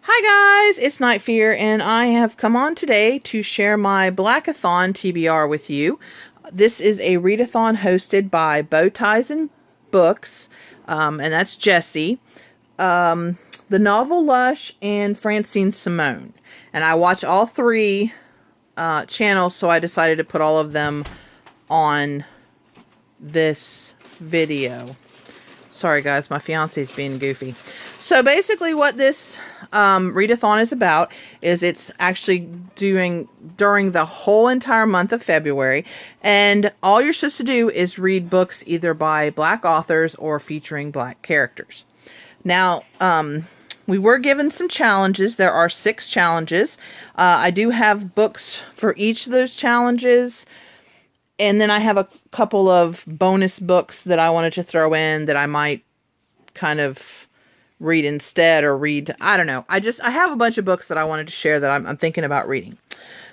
Hi guys, it's Night Fear, and I have come on today to share my Black-A-Thon TBR with you. This is a readathon hosted by Bowties and Books, and that's Jessie, the Novel Lush, and Francina Simone. And I watch all three channels, so I decided to put all of them on this video. Sorry guys, my fiance's being goofy. So basically what this readathon is about is it's actually doing during the whole entire month of February, and all you're supposed to do is read books either by Black authors or featuring Black characters. Now, we were given some challenges. There are 6 challenges. I do have books for each of those challenges, and then I have a couple of bonus books that I wanted to throw in that I might kind of read instead, or read, I don't know. I have a bunch of books that I wanted to share that I'm thinking about reading.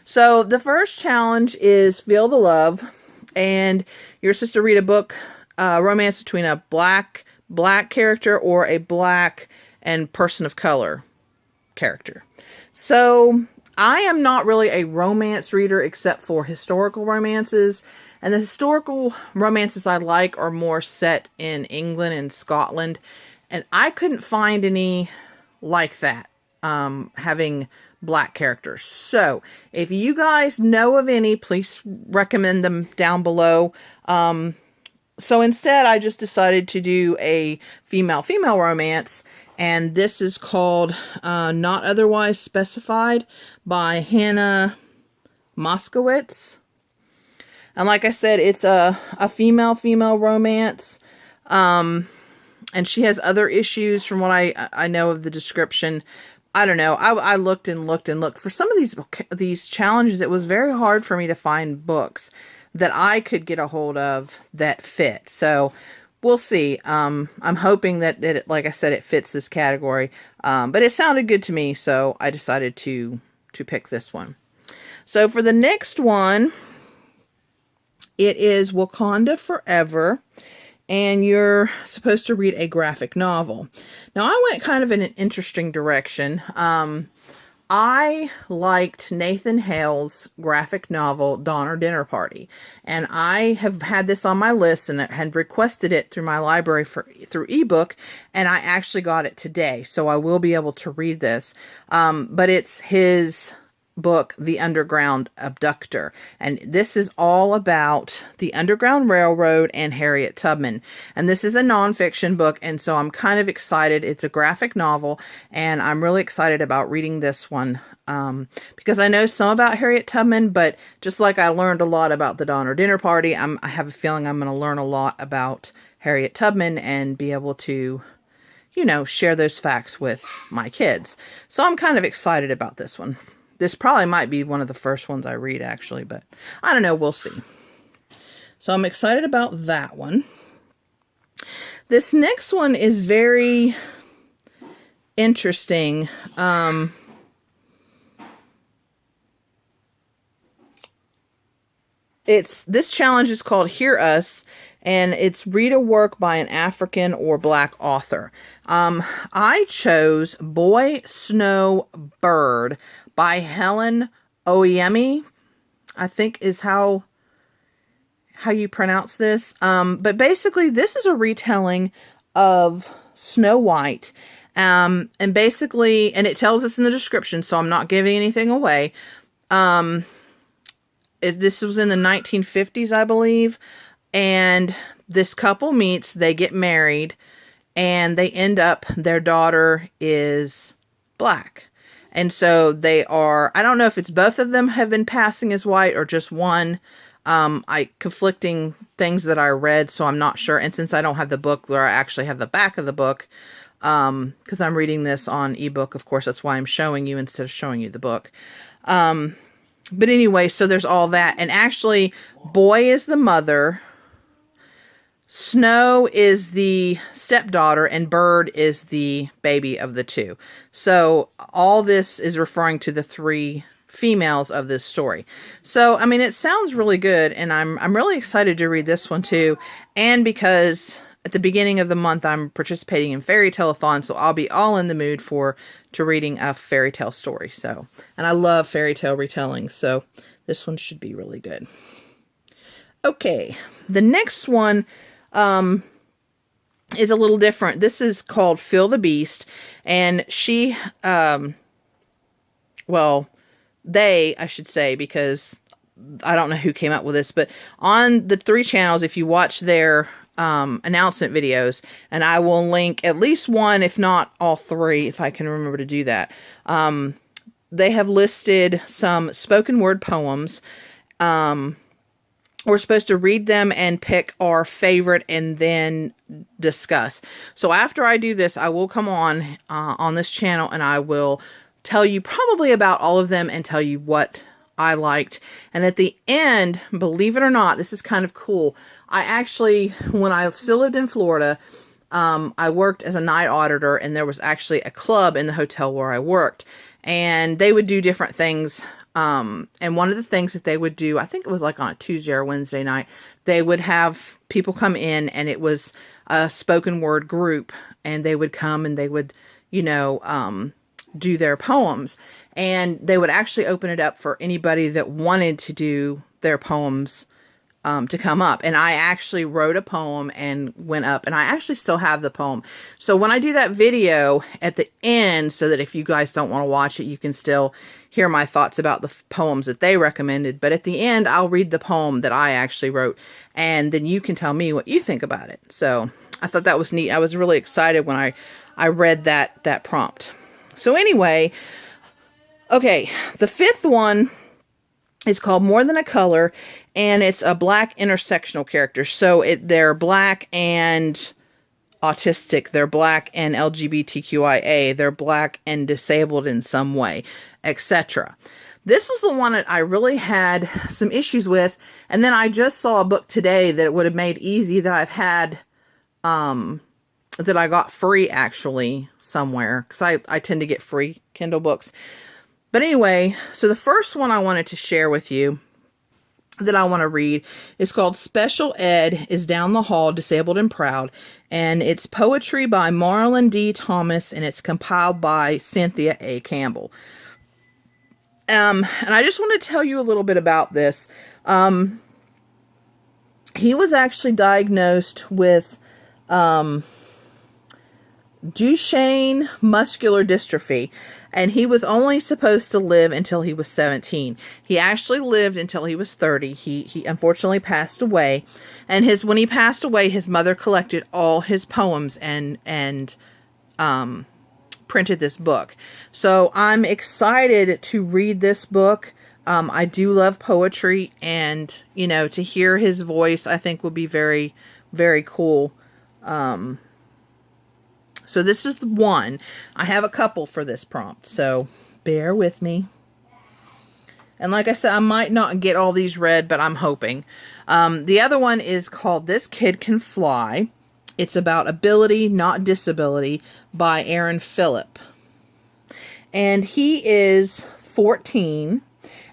So the first challenge is Feel the Love, and you're supposed to read a book, romance between a black character or a black and person of color character. So I am not really a romance reader except for historical romances, and the historical romances I like are more set in England and Scotland. And I couldn't find any like that, having Black characters. So, if you guys know of any, please recommend them down below. So instead, I just decided to do a female-female romance. And this is called Not Otherwise Specified by Hannah Moskowitz. And like I said, it's a female-female romance. And she has other issues from what I know of the description. I don't know. I looked and looked and looked. For some of these challenges, it was very hard for me to find books that I could get a hold of that fit. So we'll see. I'm hoping that it, like I said, it fits this category. But it sounded good to me, so I decided to pick this one. So for the next one, it is Wakanda Forever. And you're supposed to read a graphic novel. Now, I went kind of in an interesting direction. I liked Nathan Hale's graphic novel, Dawn or Dinner Party. And I have had this on my list and had requested it through my library through ebook. And I actually got it today. So I will be able to read this. But it's his book, The Underground Abductor, and this is all about the Underground Railroad and Harriet Tubman, and this is a nonfiction book, and so I'm kind of excited. It's a graphic novel, and I'm really excited about reading this one, because I know some about Harriet Tubman, but just like I learned a lot about the Dawn or Dinner Party, I have a feeling I'm going to learn a lot about Harriet Tubman and be able to, you know, share those facts with my kids. So I'm kind of excited about this one. This probably might be one of the first ones I read, actually, but I don't know. We'll see. So I'm excited about that one. This next one is very interesting. This challenge is called Hear Us, and it's read a work by an African or Black author. I chose Boy, Snow, Bird by Helen Oyemi, I think is how you pronounce this. But basically, this is a retelling of Snow White. And basically, and it tells us in the description, so I'm not giving anything away. This was in the 1950s, I believe. And this couple meets, they get married, and they end up, their daughter is Black. And so they are, I don't know if it's both of them have been passing as white or just one. Conflicting things that I read, so I'm not sure. And since I don't have the book where I actually have the back of the book, because I'm reading this on ebook, of course, that's why I'm showing you instead of showing you the book. But anyway, so there's all that. And actually, Boy is the mother, Snow is the stepdaughter, and Bird is the baby of the two. So all this is referring to the 3 females of this story. So, I mean, it sounds really good, and I'm really excited to read this one too. And because at the beginning of the month, I'm participating in fairy tale-a-thon, so I'll be all in the mood to reading a fairy tale story. So, and I love fairy tale retelling, so this one should be really good. Okay, the next one is a little different. This is called Feel the Beast, and she, well, they, I should say, because I don't know who came up with this, but on the 3 channels, if you watch their announcement videos, and I will link at least one, if not all 3, if I can remember to do that. They have listed some spoken word poems. We're supposed to read them and pick our favorite and then discuss. So after I do this, I will come on this channel, and I will tell you probably about all of them and tell you what I liked. And at the end, believe it or not, this is kind of cool. I actually, when I still lived in Florida, I worked as a night auditor, and there was actually a club in the hotel where I worked, and they would do different things. And one of the things that they would do, I think it was like on a Tuesday or Wednesday night, they would have people come in, and it was a spoken word group, and they would come and they would, you know, do their poems, and they would actually open it up for anybody that wanted to do their poems, to come up. And I actually wrote a poem and went up, and I actually still have the poem. So when I do that video at the end, so that if you guys don't want to watch it, you can still hear my thoughts about the poems that they recommended. But at the end, I'll read the poem that I actually wrote, and then you can tell me what you think about it. So I thought that was neat. I was really excited when I read that prompt. So anyway, okay, the 5th one is called More Than a Color, and it's a Black intersectional character. So they're Black and autistic, they're Black and LGBTQIA, they're Black and disabled in some way, etc. This was the one that I really had some issues with, and then I just saw a book today that it would have made easy that I've had, that I got free actually somewhere, because I tend to get free Kindle books. But anyway, so the first one I wanted to share with you that I want to read is called Special Ed is Down the Hall, Disabled and Proud. And it's poetry by Marlon D. Thomas, and it's compiled by Cynthia A. Campbell. And I just want to tell you a little bit about this. He was actually diagnosed with Duchenne muscular dystrophy, and he was only supposed to live until he was 17. He actually lived until he was 30. He unfortunately passed away, and when he passed away, his mother collected all his poems and printed this book. So I'm excited to read this book. I do love poetry, and you know, to hear his voice, I think would be very, very cool. So this is the one. I have a couple for this prompt, so bear with me. And like I said, I might not get all these read, but I'm hoping. The other one is called This Kid Can Fly. It's about ability, not disability, by Aaron Phillip. And he is 14,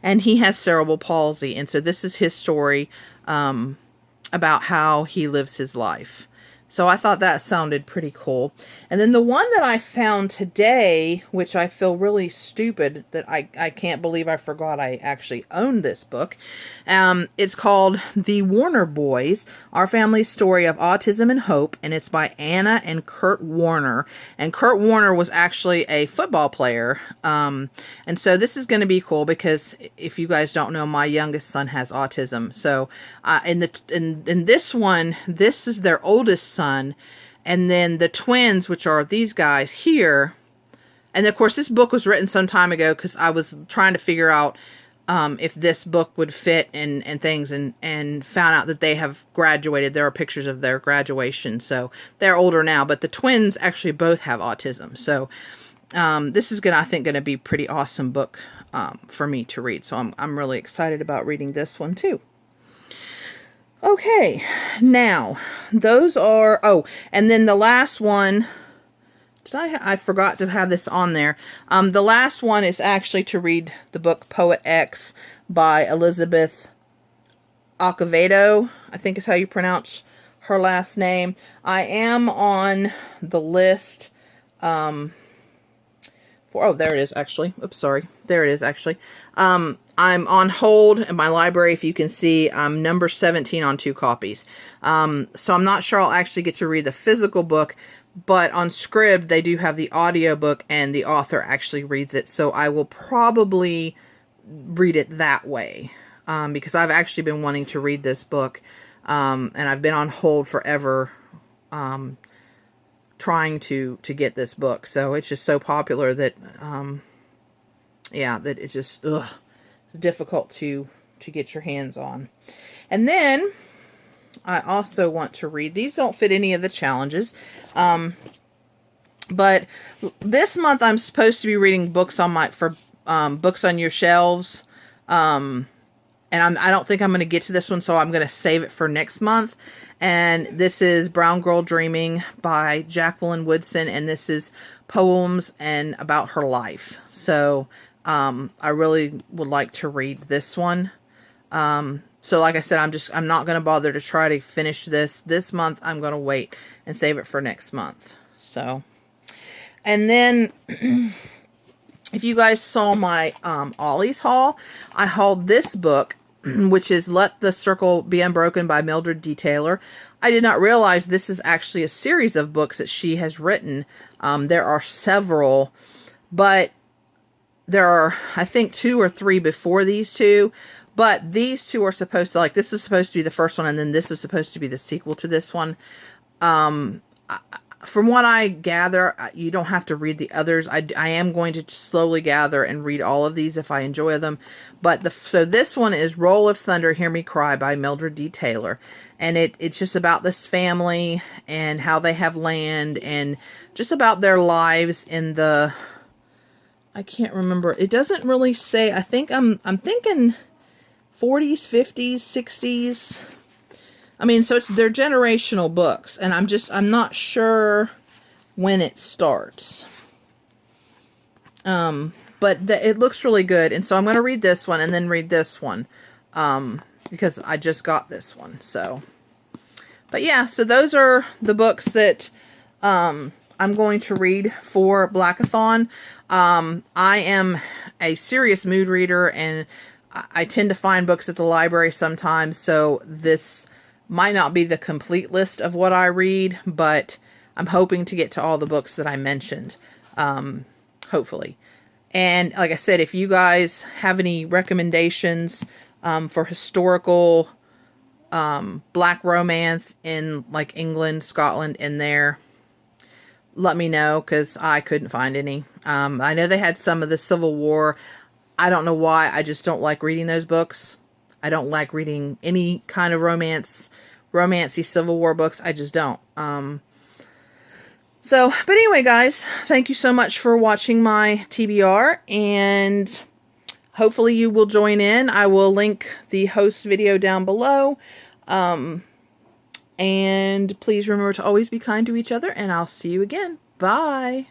and he has cerebral palsy. And so this is his story about how he lives his life. So I thought that sounded pretty cool. And then the one that I found today, which I feel really stupid that I can't believe I forgot I actually owned this book. It's called The Warner Boys, Our Family's Story of Autism and Hope. And it's by Anna and Kurt Warner. And Kurt Warner was actually a football player. And so this is going to be cool because if you guys don't know, my youngest son has autism. So in this one, this is their oldest son. And then the twins, which are these guys here. And of course, this book was written some time ago because I was trying to figure out if this book would fit and things, and found out that they have graduated. There are pictures of their graduation. So they're older now, but the twins actually both have autism. So this is I think going to be a pretty awesome book for me to read. So I'm really excited about reading this one too. Okay, now, those are, and then the last one, I forgot to have this on there. The last one is actually to read the book Poet X by Elizabeth Acevedo, I think is how you pronounce her last name. I am on the list oh, there it is actually. Oops, sorry. There it is actually. I'm on hold in my library. If you can see, I'm number 17 on 2 copies. So I'm not sure I'll actually get to read the physical book, but on Scribd, they do have the audiobook and the author actually reads it. So I will probably read it that way, because I've actually been wanting to read this book, and I've been on hold forever, trying to get this book. So it's just so popular that, yeah, that it's just, it's difficult to get your hands on. And then I also want to read, these don't fit any of the challenges, but this month I'm supposed to be reading books on books on your shelves, and I don't think I'm going to get to this one, so I'm going to save it for next month. And this is Brown Girl Dreaming by Jacqueline Woodson, and this is poems and about her life. So I really would like to read this one. So like I said, I'm not going to bother to try to finish this month. I'm going to wait and save it for next month. So, and then if you guys saw my Ollie's haul, I hauled this book, which is Let the Circle Be Unbroken by Mildred D. Taylor. I did not realize this is actually a series of books that she has written. There are several, but there are, I think, 2 or 3 before these 2. But these 2 are supposed to, like, this is supposed to be the first one, and then this is supposed to be the sequel to this one. From what I gather, you don't have to read the others. I am going to slowly gather and read all of these if I enjoy them. But so this one is Roll of Thunder, Hear Me Cry by Mildred D. Taylor. And it's just about this family and how they have land and just about their lives in the, I can't remember. It doesn't really say. I think I'm thinking 40s, 50s, 60s. I mean, so they're generational books, and I'm not sure when it starts. But it looks really good, and so I'm going to read this one and then read this one, because I just got this one. So, but yeah, so those are the books that I'm going to read for Black-A-Thon. I am a serious mood reader, and I tend to find books at the library sometimes, so this might not be the complete list of what I read, but I'm hoping to get to all the books that I mentioned, hopefully. And like I said, if you guys have any recommendations for historical black romance in like England, Scotland, in there, let me know, because I couldn't find any. I know they had some of the Civil War. I don't know why. I just don't like reading those books. I don't like reading any kind of romancy Civil War books. I just don't. But anyway, guys, thank you so much for watching my TBR, and hopefully you will join in. I will link the host video down below. And please remember to always be kind to each other, and I'll see you again. Bye.